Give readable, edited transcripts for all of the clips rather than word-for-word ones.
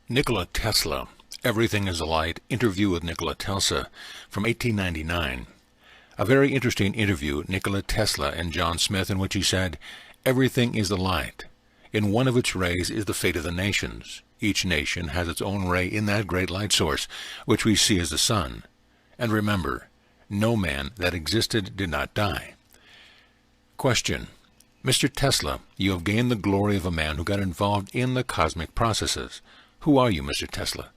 Nikola Tesla, Everything is a Light, interview with Nikola Tesla from 1899. A very interesting interview, Nikola Tesla and John Smith, in which he said, "Everything is a light. In one of its rays is the fate of the nations. Each nation has its own ray in that great light source, which we see as the sun. And remember, no man that existed did not die." Question. Mr. Tesla, you have gained the glory of a man who got involved in the cosmic processes. Who are you, Mr. Tesla?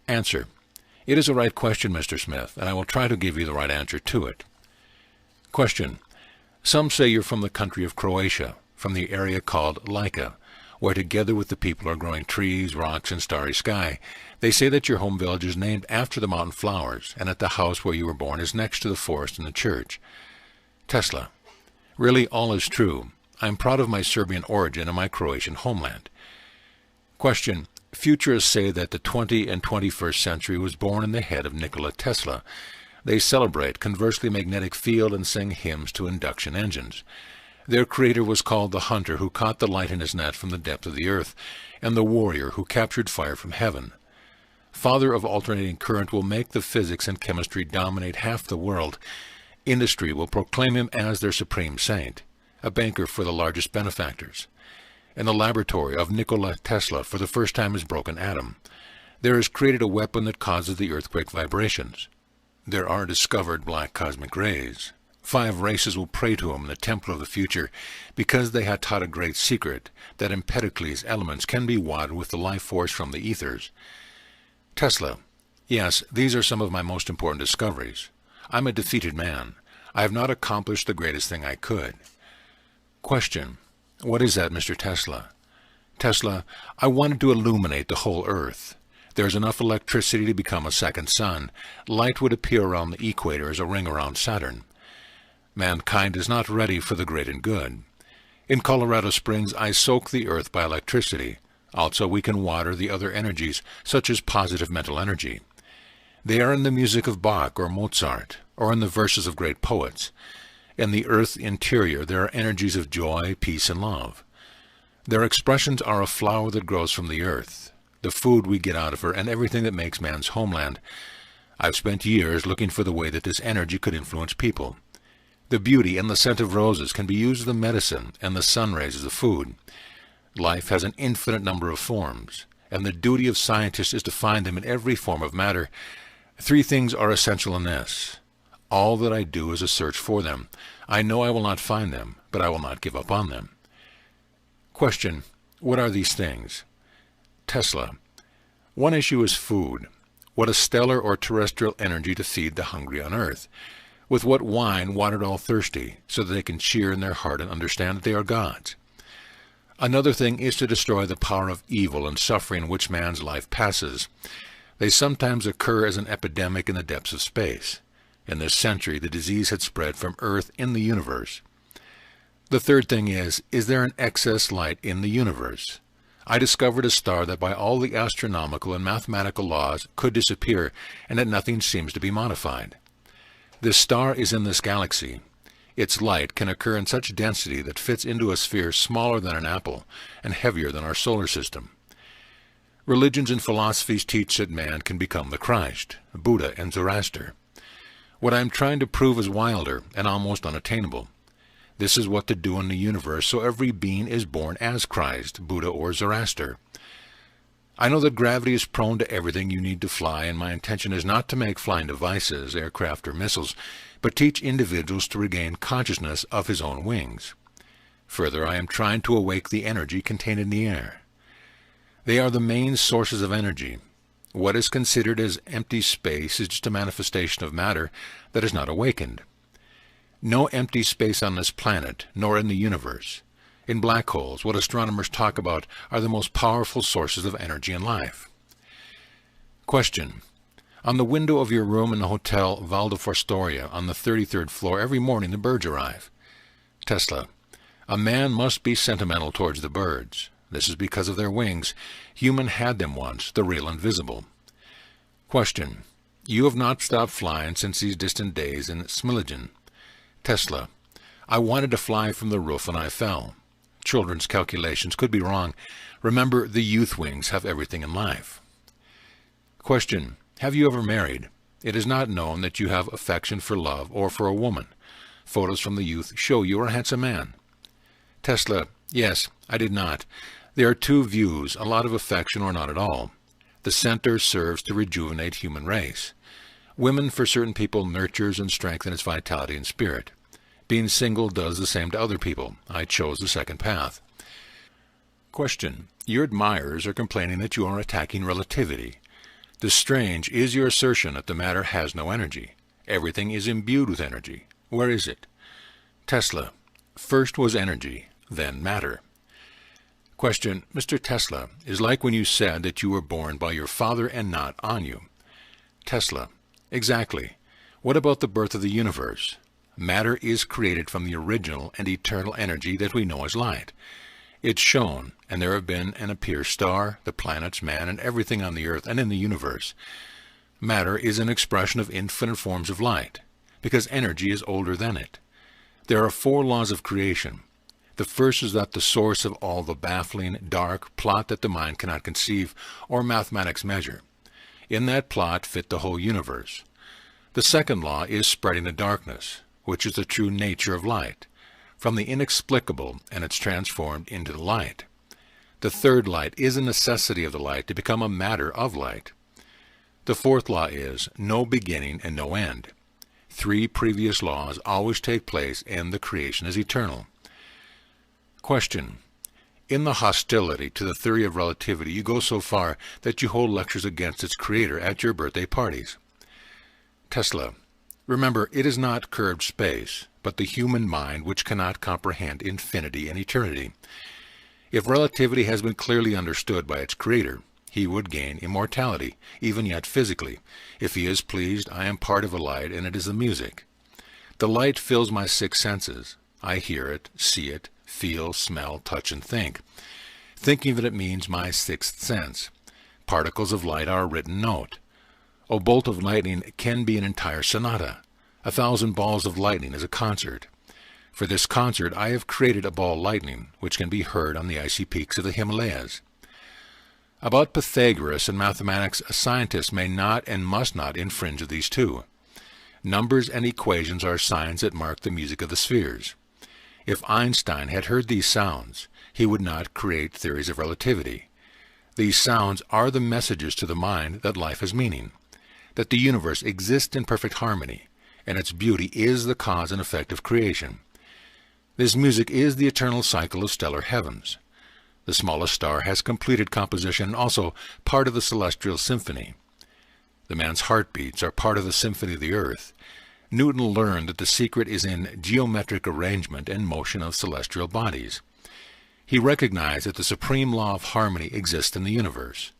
Answer. It is a right question, Mr. Smith, and I will try to give you the right answer to it. Question. Some say you're from the country of Croatia, from the area called Lika, where together with the people are growing trees, rocks, and starry sky. They say that your home village is named after the mountain flowers, and that the house where you were born is next to the forest and the church. Tesla. Really, all is true. I am proud of my Serbian origin and my Croatian homeland. Question. Futurists say that the 20th and 21st century was born in the head of Nikola Tesla. They celebrate conversely magnetic field and sing hymns to induction engines. Their creator was called the hunter who caught the light in his net from the depth of the earth, and the warrior who captured fire from heaven. Father of alternating current will make the physics and chemistry dominate half the world. Industry will proclaim him as their supreme saint, a banker for the largest benefactors. In the laboratory of Nikola Tesla, for the first time, is broken atom. There is created a weapon that causes the earthquake vibrations. There are discovered black cosmic rays. 5 races will pray to him in the temple of the future, because they had taught a great secret, that Empedocles elements can be watered with the life force from the ethers. Tesla. Yes, these are some of my most important discoveries. I'm a defeated man. I have not accomplished the greatest thing I could. Question. What is that, Mr. Tesla? Tesla, I wanted to illuminate the whole earth. There is enough electricity to become a second sun. Light would appear around the equator as a ring around Saturn. Mankind is not ready for the great and good. In Colorado Springs, I soak the earth by electricity. Also, we can water the other energies, such as positive mental energy. They are in the music of Bach or Mozart, or in the verses of great poets. In the earth's interior there are energies of joy, peace, and love. Their expressions are a flower that grows from the earth, the food we get out of her, and everything that makes man's homeland. I've spent years looking for the way that this energy could influence people. The beauty and the scent of roses can be used as the medicine, and the sun rays as the food. Life has an infinite number of forms, and the duty of scientists is to find them in every form of matter. 3 things are essential in this. All that I do is a search for them. I know I will not find them, but I will not give up on them. Question. What are these things? Tesla. One issue is food. What a stellar or terrestrial energy to feed the hungry on earth. With what wine watered all thirsty, so that they can cheer in their heart and understand that they are gods. Another thing is to destroy the power of evil and suffering in which man's life passes. They sometimes occur as an epidemic in the depths of space. In this century, the disease had spread from Earth in the universe. The third thing is there an excess light in the universe? I discovered a star that by all the astronomical and mathematical laws could disappear, and that nothing seems to be modified. This star is in this galaxy. Its light can occur in such density that fits into a sphere smaller than an apple and heavier than our solar system. Religions and philosophies teach that man can become the Christ, Buddha, and Zoroaster. What I am trying to prove is wilder and almost unattainable. This is what to do in the universe, so every being is born as Christ, Buddha, or Zoroaster. I know that gravity is prone to everything you need to fly, and my intention is not to make flying devices, aircraft, or missiles, but teach individuals to regain consciousness of his own wings. Further, I am trying to awake the energy contained in the air. They are the main sources of energy. What is considered as empty space is just a manifestation of matter that is not awakened. No empty space on this planet, nor in the universe. In black holes, what astronomers talk about are the most powerful sources of energy and life. Question. On the window of your room in the Hotel Valdeforstoria on the 33rd floor, every morning the birds arrive. Tesla. A man must be sentimental towards the birds. This is because of their wings. Human had them once, the real and visible. Question. You have not stopped flying since these distant days in Smiljan. Tesla. I wanted to fly from the roof and I fell. children's calculations could be wrong. Remember, the youth wings have everything in life. Question. Have you ever married? It is not known that you have affection for love or for a woman. Photos from the youth show you are a handsome man. Tesla. Yes, I did not. There are two views, a lot of affection or not at all. The center serves to rejuvenate human race. Women, for certain people, nurtures and strengthens its vitality and spirit. Being single does the same to other people. I chose the second path. Question. Your admirers are complaining that you are attacking relativity. The strange is your assertion that the matter has no energy. Everything is imbued with energy. Where is it? Tesla. First was energy, then matter. Question. Mr. Tesla, is like when you said that you were born by your father and not on you. Tesla. Exactly. What about the birth of the universe? Matter is created from the original and eternal energy that we know as light. It's shown, and there have been and appear star, the planets, man, and everything on the earth and in the universe. Matter is an expression of infinite forms of light, because energy is older than it. There are 4 laws of creation. The first is that the source of all the baffling, dark plot that the mind cannot conceive or mathematics measure. In that plot fit the whole universe. The second law is spreading the darkness, which is the true nature of light, from the inexplicable, and it's transformed into the light. The third light is a necessity of the light to become a matter of light. The fourth law is no beginning and no end. 3 previous laws always take place, and the creation is eternal. Question. In the hostility to the theory of relativity, you go so far that you hold lectures against its creator at your birthday parties. Tesla. Remember, it is not curved space, but the human mind which cannot comprehend infinity and eternity. If relativity has been clearly understood by its creator, he would gain immortality, even yet physically. If he is pleased, I am part of a light, and it is the music. The light fills my 6 senses. I hear it, see it, feel, smell, touch, and think, thinking that it means my 6th sense. Particles of light are a written note. A bolt of lightning can be an entire sonata. 1,000 balls of lightning is a concert. For this concert I have created a ball lightning, which can be heard on the icy peaks of the Himalayas. About Pythagoras and mathematics, a scientist may not and must not infringe of these 2. Numbers and equations are signs that mark the music of the spheres. If Einstein had heard these sounds, he would not create theories of relativity. These sounds are the messages to the mind that life has meaning, that the universe exists in perfect harmony, and its beauty is the cause and effect of creation. This music is the eternal cycle of stellar heavens. The smallest star has completed composition and also part of the celestial symphony. The man's heartbeats are part of the symphony of the earth. Newton learned that the secret is in geometric arrangement and motion of celestial bodies. He recognized that the supreme law of harmony exists in the universe.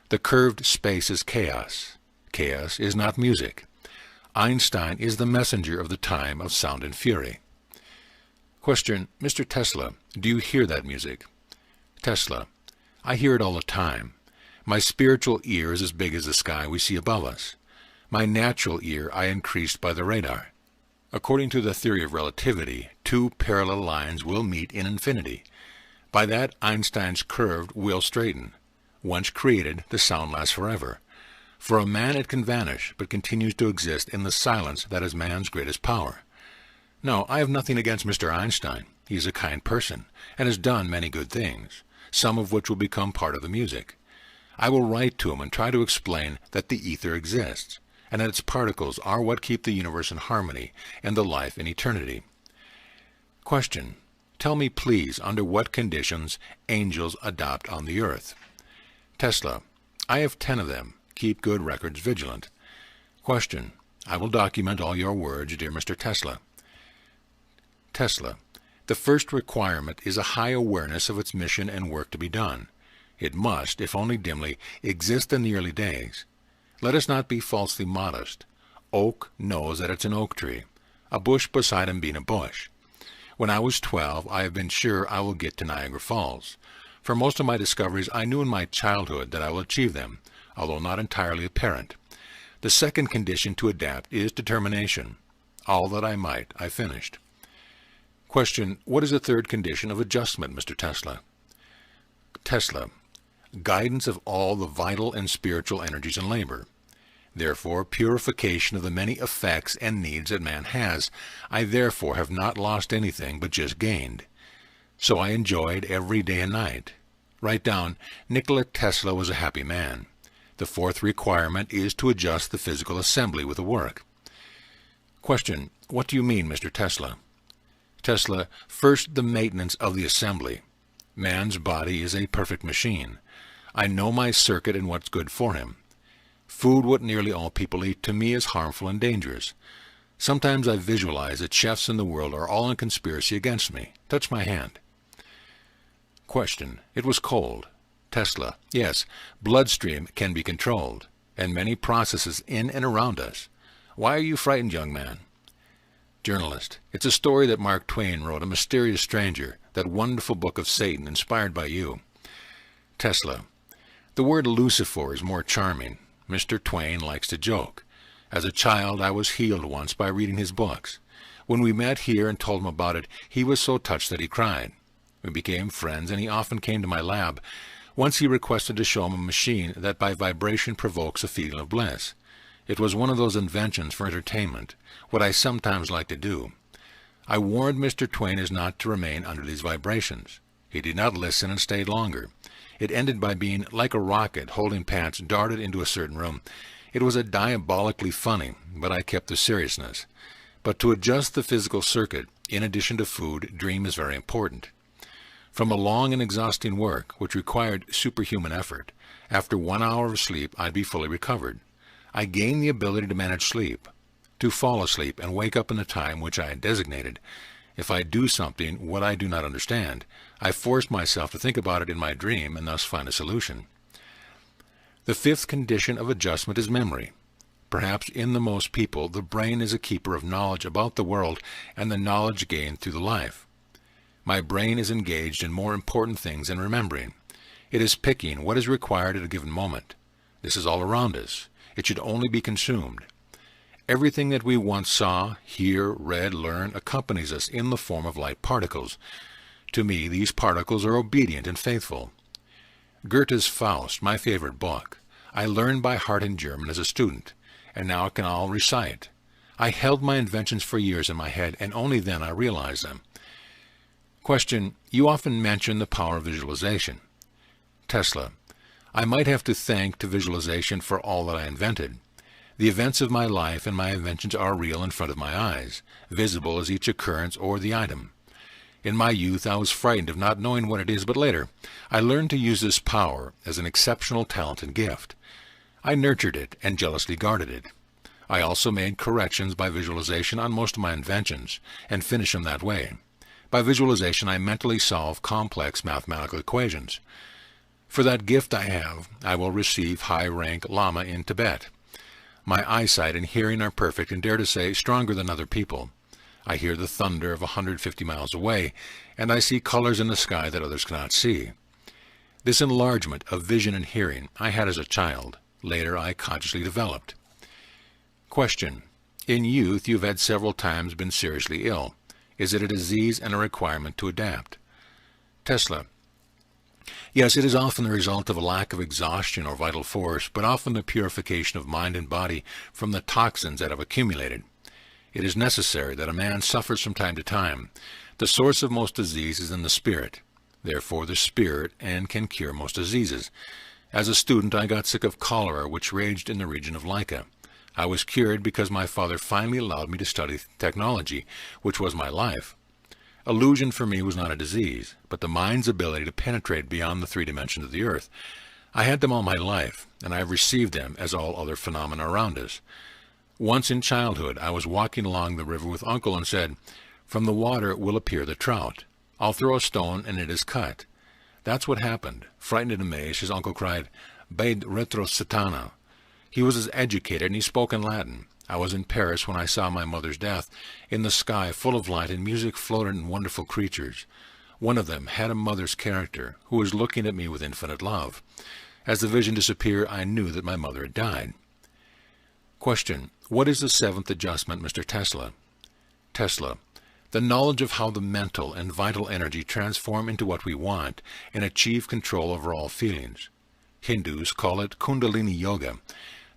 The curved space is chaos. Chaos is not music. Einstein is the messenger of the time of sound and fury. Question. Mr. Tesla, do you hear that music? Tesla. I hear it all the time. My spiritual ear is as big as the sky we see above us. My natural ear I increased by the radar. According to the theory of relativity, 2 parallel lines will meet in infinity. By that, Einstein's curved will straighten. Once created, the sound lasts forever. For a man it can vanish, but continues to exist in the silence that is man's greatest power. No, I have nothing against Mr. Einstein. He is a kind person, and has done many good things, some of which will become part of the music. I will write to him and try to explain that the ether exists, and that its particles are what keep the universe in harmony and the life in eternity. Question. Tell me, please, under what conditions angels adopt on the earth? Tesla. I have 10 of them. Keep good records vigilant. Question. I will document all your words, dear Mr. Tesla. Tesla. The first requirement is a high awareness of its mission and work to be done. It must, if only dimly, exist in the early days. Let us not be falsely modest. Oak knows that it's an oak tree, a bush beside him being a bush. When I was 12, I have been sure I will get to Niagara Falls. For most of my discoveries, I knew in my childhood that I will achieve them, although not entirely apparent. The second condition to adapt is determination. All that I might, I finished. Question. What is the third condition of adjustment, Mr. Tesla? Tesla. Guidance of all the vital and spiritual energies in labor. Therefore, purification of the many effects and needs that man has. I therefore have not lost anything, but just gained. So I enjoyed every day and night. Write down, Nikola Tesla was a happy man. The fourth requirement is to adjust the physical assembly with the work. Question. What do you mean, Mr. Tesla? Tesla. First, the maintenance of the assembly. Man's body is a perfect machine. I know my circuit and what's good for him. Food, what nearly all people eat, to me is harmful and dangerous. Sometimes I visualize that chefs in the world are all in conspiracy against me. Touch my hand. Question. It was cold. Tesla. Yes, bloodstream can be controlled, and many processes in and around us. Why are you frightened, young man? Journalist. It's a story that Mark Twain wrote, A Mysterious Stranger, that wonderful book of Satan, inspired by you. Tesla. The word Lucifer is more charming. Mr. Twain likes to joke. As a child, I was healed once by reading his books. When we met here and told him about it, he was so touched that he cried. We became friends, and he often came to my lab. Once he requested to show him a machine that by vibration provokes a feeling of bliss. It was one of those inventions for entertainment, what I sometimes like to do. I warned Mr. Twain as not to remain under these vibrations. He did not listen and stayed longer. It ended by being like a rocket holding pants darted into a certain room. It was a diabolically funny, but I kept the seriousness. But to adjust the physical circuit, in addition to food, dream is very important. From a long and exhausting work, which required superhuman effort, after 1 hour of sleep I'd be fully recovered. I gained the ability to manage sleep, to fall asleep and wake up in the time which I had designated. If I do something what I do not understand, I force myself to think about it in my dream and thus find a solution. The fifth condition of adjustment is memory. Perhaps in the most people, the brain is a keeper of knowledge about the world and the knowledge gained through the life. My brain is engaged in more important things than remembering. It is picking what is required at a given moment. This is all around us. It should only be consumed. Everything that we once saw, hear, read, learn, accompanies us in the form of light particles. To me, these particles are obedient and faithful. Goethe's Faust, my favorite book. I learned by heart in German as a student, and now I can all recite. I held my inventions for years in my head, and only then I realized them. Question. You often mention the power of visualization. Tesla. I might have to thank to visualization for all that I invented. The events of my life and my inventions are real in front of my eyes, visible as each occurrence or the item. In my youth I was frightened of not knowing what it is, but later I learned to use this power as an exceptional talent and gift. I nurtured it and jealously guarded it. I also made corrections by visualization on most of my inventions, and finish them that way. By visualization I mentally solve complex mathematical equations. For that gift I have, I will receive high-rank Lama in Tibet. My eyesight and hearing are perfect and dare to say stronger than other people. I hear the thunder of 150 miles away, and I see colors in the sky that others cannot see. This enlargement of vision and hearing I had as a child. Later I consciously developed. Question. In youth you have had several times been seriously ill. Is it a disease and a requirement to adapt? Tesla. Yes, it is often the result of a lack of exhaustion or vital force, but often the purification of mind and body from the toxins that have accumulated. It is necessary that a man suffers from time to time. The source of most disease is in the spirit. Therefore the spirit can cure most diseases. As a student I got sick of cholera, which raged in the region of Lyca. I was cured because my father finally allowed me to study technology, which was my life. Illusion for me was not a disease, but the mind's ability to penetrate beyond the 3 dimensions of the earth. I had them all my life, and I have received them as all other phenomena around us. Once in childhood I was walking along the river with Uncle and said, "From the water will appear the trout. I'll throw a stone and it is cut." That's what happened. Frightened and amazed, his uncle cried, "Bade retro satana." He was as educated and he spoke in Latin. I was in Paris when I saw my mother's death. In the sky, full of light and music, floated in wonderful creatures. One of them had a mother's character, who was looking at me with infinite love. As the vision disappeared, I knew that my mother had died. Question. What is the 7th adjustment, Mr. Tesla? Tesla. The knowledge of how the mental and vital energy transform into what we want and achieve control over all feelings. Hindus call it Kundalini Yoga.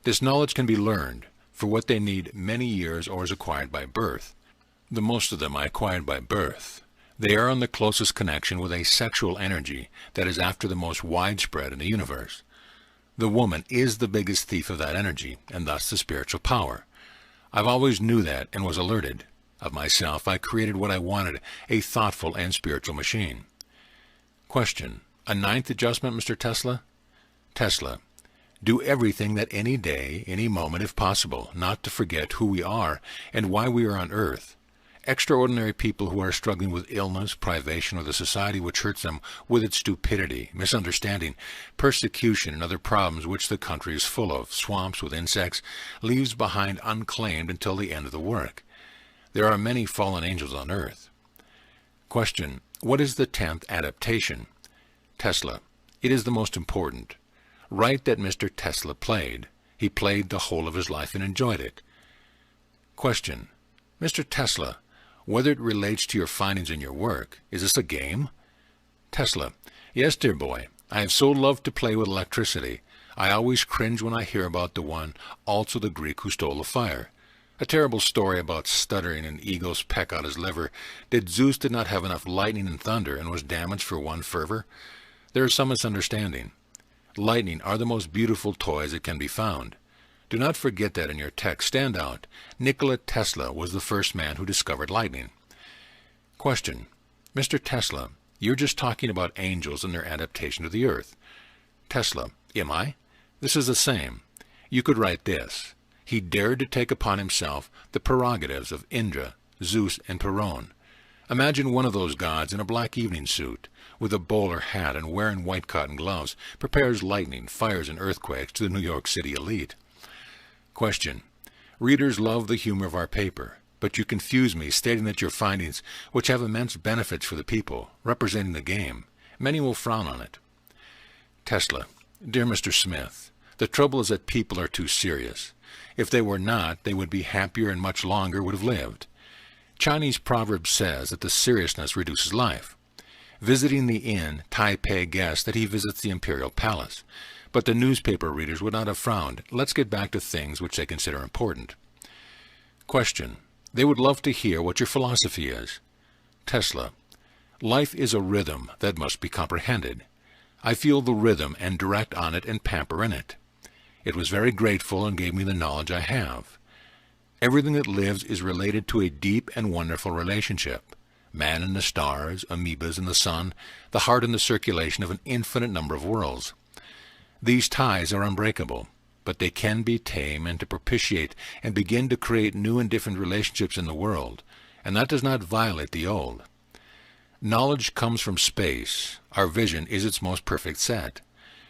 This knowledge can be learned, for what they need many years or is acquired by birth. The most of them are acquired by birth. They are on the closest connection with a sexual energy that is after the most widespread in the universe. The woman is the biggest thief of that energy, and thus the spiritual power. I've always knew that and was alerted. Of myself, I created what I wanted, a thoughtful and spiritual machine. Question. A ninth adjustment, Mr. Tesla? Tesla. Do everything that any day, any moment if possible, not to forget who we are and why we are on earth. Extraordinary people who are struggling with illness, privation, or the society which hurts them with its stupidity, misunderstanding, persecution, and other problems which the country is full of, swamps with insects, leaves behind unclaimed until the end of the work. There are many fallen angels on earth. Question. What is the 10th adaptation? Tesla. It is the most important. Write that Mr. Tesla played. He played the whole of his life and enjoyed it. Question. Mr. Tesla, whether it relates to your findings in your work, is this a game? Tesla. Yes, dear boy. I have so loved to play with electricity. I always cringe when I hear about the one, also the Greek who stole the fire. A terrible story about stuttering and eagles peck out his liver. Did Zeus did not have enough lightning and thunder and was damaged for one fervor? There is some misunderstanding. Lightning are the most beautiful toys that can be found. Do not forget that in your text. Stand out. Nikola Tesla was the first man who discovered lightning. Question. Mr. Tesla, you're just talking about angels and their adaptation to the earth. Tesla. Am I? This is the same. You could write this. He dared to take upon himself the prerogatives of Indra, Zeus, and Perun. Imagine one of those gods in a black evening suit, with a bowler hat and wearing white cotton gloves, prepares lightning, fires, and earthquakes to the New York City elite. Question. Readers love the humor of our paper, but you confuse me stating that your findings, which have immense benefits for the people, representing the game, many will frown on it. Tesla. Dear Mr. Smith, the trouble is that people are too serious. If they were not, they would be happier and much longer would have lived. Chinese proverb says that the seriousness reduces life. Visiting the inn, Taipei guessed that he visits the imperial palace. But the newspaper readers would not have frowned. Let's get back to things which they consider important. Question. They would love to hear what your philosophy is. Tesla. Life is a rhythm that must be comprehended. I feel the rhythm and direct on it and pamper in it. It was very grateful and gave me the knowledge I have. Everything that lives is related to a deep and wonderful relationship. Man and the stars, amoebas and the sun, the heart and the circulation of an infinite number of worlds. These ties are unbreakable, but they can be tame and to propitiate and begin to create new and different relationships in the world, and that does not violate the old. Knowledge comes from space. Our vision is its most perfect set.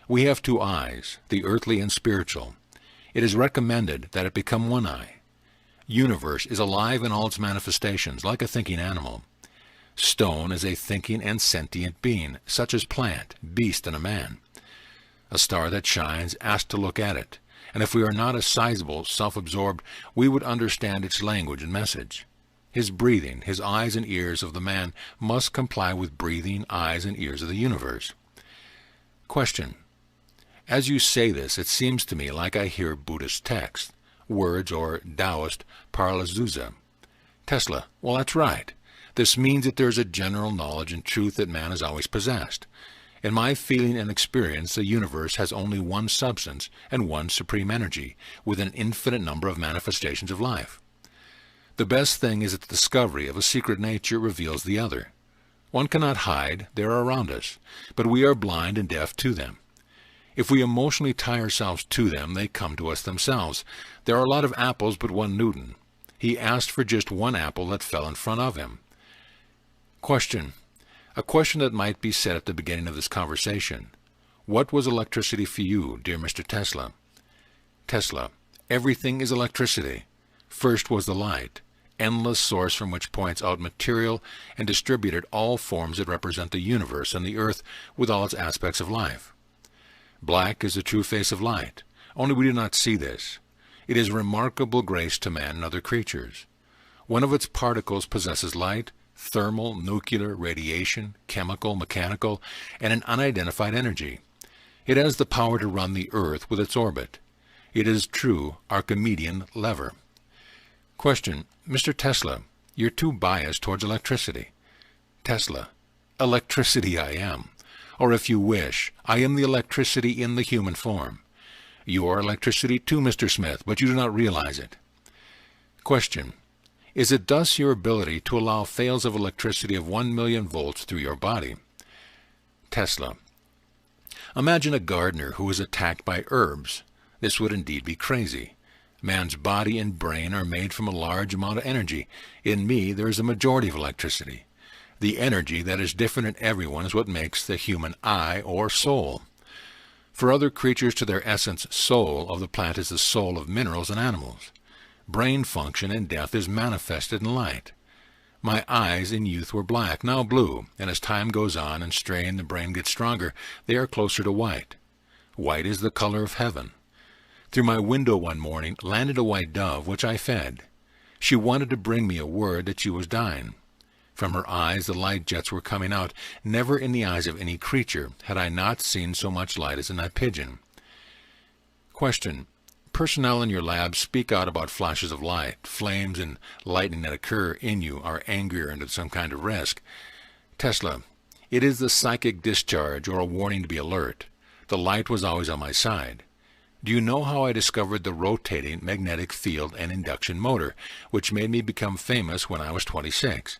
We have two eyes, the earthly and spiritual. It is recommended that it become one eye. Universe is alive in all its manifestations, like a thinking animal. Stone is a thinking and sentient being, such as plant, beast, and a man. A star that shines asks to look at it, and if we are not as sizable, self-absorbed, we would understand its language and message. His breathing, his eyes and ears of the man must comply with breathing, eyes, and ears of the universe. Question. As you say this, it seems to me like I hear Buddhist text, words or Taoist paralazuza. Tesla. Well, that's right. This means that there is a general knowledge and truth that man has always possessed. In my feeling and experience, the universe has only one substance and one supreme energy, with an infinite number of manifestations of life. The best thing is that the discovery of a secret nature reveals the other. One cannot hide, they are around us, but we are blind and deaf to them. If we emotionally tie ourselves to them, they come to us themselves. There are a lot of apples, but one Newton. He asked for just one apple that fell in front of him. Question. A question that might be said at the beginning of this conversation. What was electricity for you, dear Mr. Tesla? Tesla. Everything is electricity. First was the light, endless source from which points out material and distributed all forms that represent the universe and the earth with all its aspects of life. Black is the true face of light, only we do not see this. It is remarkable grace to man and other creatures. One of its particles possesses light, thermal, nuclear, radiation, chemical, mechanical, and an unidentified energy. It has the power to run the Earth with its orbit. It is true Archimedean lever. Question. Mr. Tesla, you're too biased towards electricity. Tesla. Electricity I am. Or if you wish, I am the electricity in the human form. You are electricity too, Mr. Smith, but you do not realize it. Question. Is it thus your ability to allow fails of electricity of 1,000,000 volts through your body? Tesla. Imagine a gardener who is attacked by herbs. This would indeed be crazy. Man's body and brain are made from a large amount of energy. In me, there is a majority of electricity. The energy that is different in everyone is what makes the human I, or soul. For other creatures, to their essence, soul of the plant is the soul of minerals and animals. Brain function in death is manifested in light. My eyes in youth were black, now blue, and as time goes on and strain the brain gets stronger, they are closer to white. White is the color of heaven. Through my window one morning landed a white dove, which I fed. She wanted to bring me a word that she was dying. From her eyes the light jets were coming out. Never in the eyes of any creature had I not seen so much light as in that pigeon. Question. Personnel in your lab speak out about flashes of light. Flames and lightning that occur in you are angrier and at some kind of risk. Tesla. It is the psychic discharge or a warning to be alert. The light was always on my side. Do you know how I discovered the rotating magnetic field and induction motor, which made me become famous when I was 26?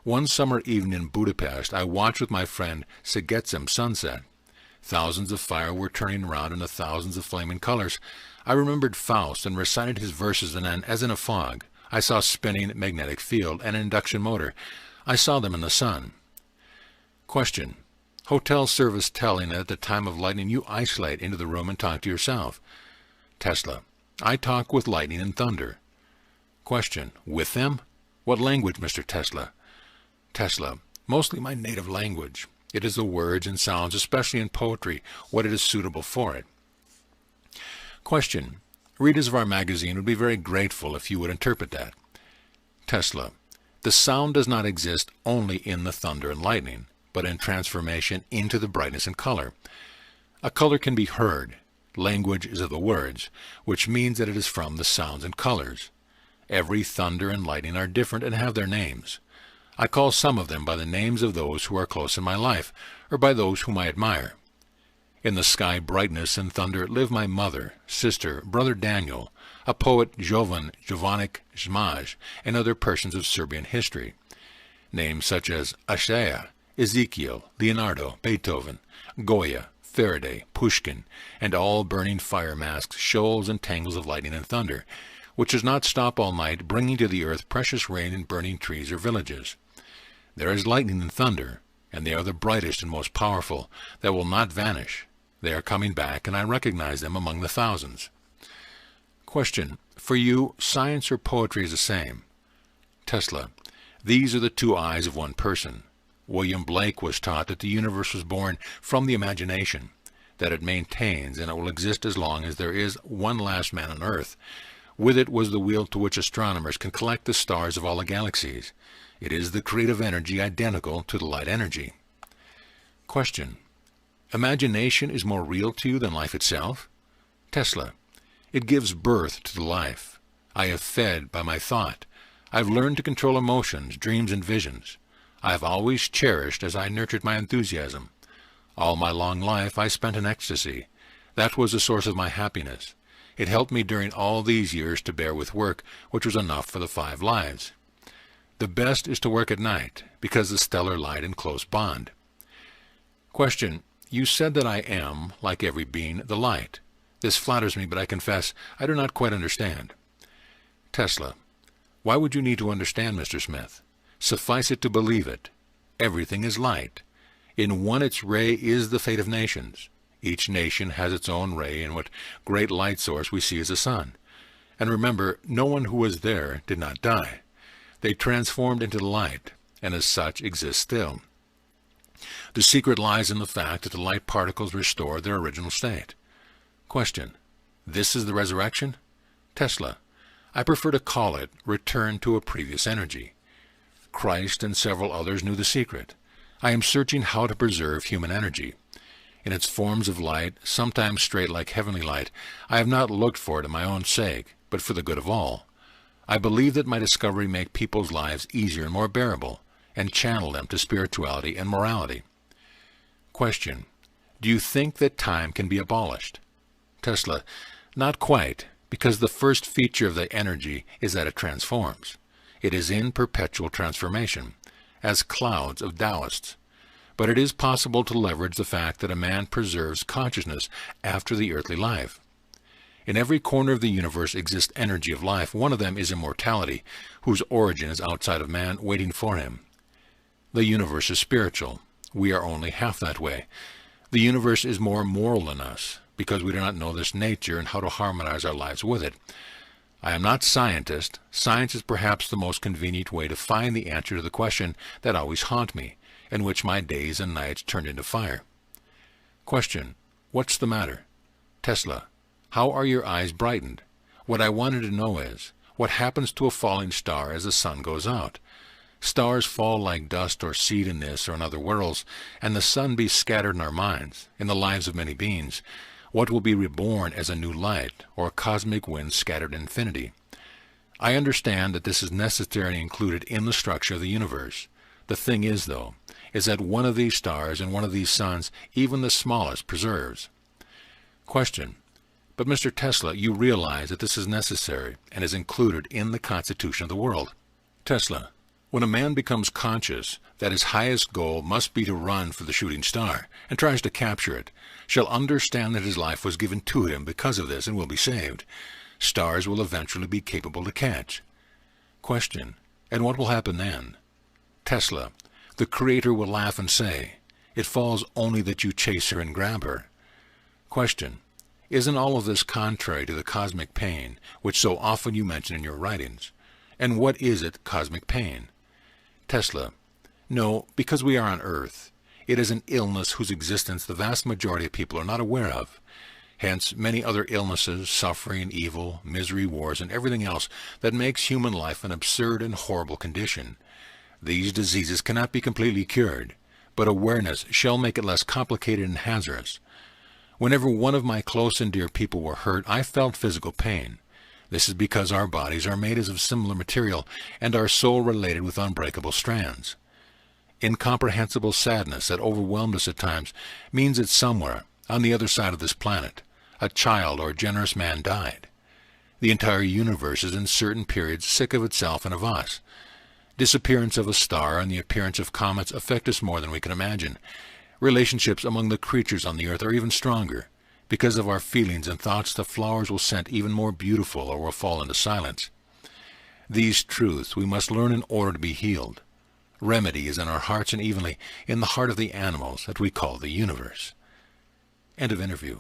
One summer evening in Budapest, I watched with my friend Szegecim sunset. Thousands of fire were turning around into thousands of flaming colors. I remembered Faust and recited his verses, and then, as in a fog, I saw spinning magnetic field and induction motor. I saw them in the sun. Question. Hotel service telling that at the time of lightning you isolate into the room and talk to yourself. Tesla. I talk with lightning and thunder. Question. With them? What language, Mr. Tesla? Tesla. Mostly my native language. It is the words and sounds, especially in poetry, what it is suitable for it. Question. Readers of our magazine would be very grateful if you would interpret that. Tesla. The sound does not exist only in the thunder and lightning, but in transformation into the brightness and color. A color can be heard. Language is of the words, which means that it is from the sounds and colors. Every thunder and lightning are different and have their names. I call some of them by the names of those who are close in my life, or by those whom I admire. In the sky brightness and thunder live my mother, sister, brother Daniel, a poet Jovan Jovanic Zmaj, and other persons of Serbian history. Names such as Isaiah, Ezekiel, Leonardo, Beethoven, Goya, Faraday, Pushkin, and all burning fire masks, shoals and tangles of lightning and thunder, which does not stop all night, bringing to the earth precious rain and burning trees or villages. There is lightning and thunder, and they are the brightest and most powerful, that will not vanish. They are coming back, and I recognize them among the thousands. Question. For you, science or poetry is the same? Tesla. These are the two eyes of one person. William Blake was taught that the universe was born from the imagination, that it maintains and it will exist as long as there is one last man on earth. With it was the wheel to which astronomers can collect the stars of all the galaxies. It is the creative energy identical to the light energy. Question. Imagination is more real to you than life itself? Tesla. It gives birth to the life. I have fed by my thought. I have learned to control emotions, dreams, and visions. I have always cherished as I nurtured my enthusiasm. All my long life I spent in ecstasy. That was the source of my happiness. It helped me during all these years to bear with work, which was enough for the 5 lives. The best is to work at night, because the stellar light in close bond. Question. You said that I am, like every being, the light. This flatters me, but I confess I do not quite understand. Tesla. Why would you need to understand, Mr. Smith? Suffice it to believe it. Everything is light. In one its ray is the fate of nations. Each nation has its own ray, and what great light source we see is the sun. And remember, no one who was there did not die. They transformed into the light, and as such exist still. The secret lies in the fact that the light particles restore their original state. Question. This is the resurrection? Tesla. I prefer to call it return to a previous energy. Christ and several others knew the secret. I am searching how to preserve human energy. In its forms of light, sometimes straight like heavenly light, I have not looked for it in my own sake, but for the good of all. I believe that my discovery make people's lives easier and more bearable, and channel them to spirituality and morality. Question: do you think that time can be abolished? Tesla: not quite, because the first feature of the energy is that it transforms. It is in perpetual transformation, as clouds of Taoists. But it is possible to leverage the fact that a man preserves consciousness after the earthly life. In every corner of the universe exists energy of life. One of them is immortality, whose origin is outside of man, waiting for him. The universe is spiritual. We are only half that way. The universe is more moral than us, because we do not know this nature and how to harmonize our lives with it. I am not scientist. Science is perhaps the most convenient way to find the answer to the question that always haunt me, in which my days and nights turned into fire. Question: what's the matter? Tesla: how are your eyes brightened? What I wanted to know is, what happens to a falling star as the sun goes out? Stars fall like dust or seed in this or in other worlds, and the sun be scattered in our minds, in the lives of many beings. What will be reborn as a new light, or a cosmic wind scattered in infinity? I understand that this is necessarily included in the structure of the universe. The thing is, though, is that one of these stars and one of these suns, even the smallest, preserves. Question: but Mr. Tesla, you realize that this is necessary and is included in the constitution of the world. Tesla: when a man becomes conscious that his highest goal must be to run for the shooting star, and tries to capture it, shall understand that his life was given to him because of this and will be saved. Stars will eventually be capable to catch. Question: and what will happen then? Tesla: the Creator will laugh and say, it falls only that you chase her and grab her. Question: isn't all of this contrary to the cosmic pain, which so often you mention in your writings? And what is it, cosmic pain? Tesla: no, because we are on Earth. It is an illness whose existence the vast majority of people are not aware of. Hence, many other illnesses, suffering, evil, misery, wars, and everything else that makes human life an absurd and horrible condition. These diseases cannot be completely cured, but awareness shall make it less complicated and hazardous. Whenever one of my close and dear people were hurt, I felt physical pain. This is because our bodies are made of similar material, and our soul related with unbreakable strands. Incomprehensible sadness that overwhelmed us at times means that somewhere, on the other side of this planet, a child or a generous man died. The entire universe is in certain periods sick of itself and of us. Disappearance of a star and the appearance of comets affect us more than we can imagine. Relationships among the creatures on the earth are even stronger. Because of our feelings and thoughts, the flowers will scent even more beautiful or will fall into silence. These truths we must learn in order to be healed. Remedy is in our hearts and evenly in the heart of the animals that we call the universe. End of interview.